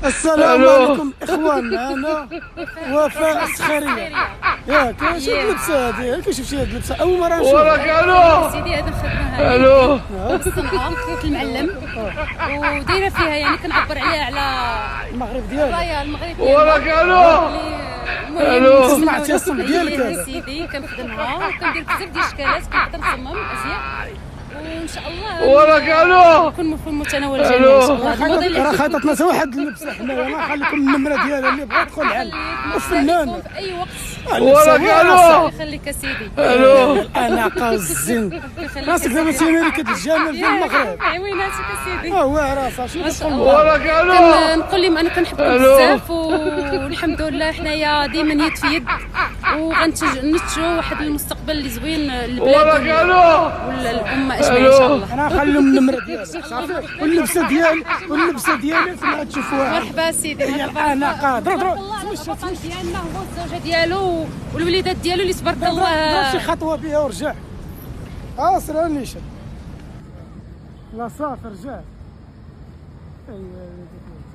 السلام عليكم اخواننا، انا وفاء السخريه. ياك شوف اللبسه هذه، كيشوف شي هاد اللبسه اول مره نشوف. وراك الو سيدي هذا خدمها الو في الصنعه في المعلم، ودايره فيها يعني كنعبر عليها على المغرب ديالك. الرايه المغرب وراك الو الو صنعتي الصنع ديالك هذا. سيدي كنخدمها وكندير بزاف ديال الاشكالات، كنقدر نصمم ازياء وان شاء الله وراك الو نكون في متناول الجميع ان شاء الله. الموديل راه اللي خيطتنا حتى واحد اللبسه حنايا، انا نخليكم النمره ديالها اللي بغا يدخل العلم الفنان. في اي وقت وراك الو يخليك سيدي. الو انا قازين راسك دابا سي ملكة الجمال في المغرب. عويناتك سيدي. هو راسها شنو ما شاء تقول؟ الله. وراك الو نقول لهم انا كنحبكم بزاف، والحمد لله حنايا ديما يد في يد، وغنتجوا واحد المستقبل اللي زوين للبلاد وراك الو والامه اجمعين ان شاء الله. انا نخليهم النمره ديالك صافي، واللبسه ديالي فين تشوفوها. مرحبا سيدي، مرحبا. انا قادر الوطن ديالنا هو الزوجه ديالو والوليدات ديالو اللي تبارك ضرب الله. شي خطوه بها ورجع. اسرع نيشان. لا صافي رجع. ايوا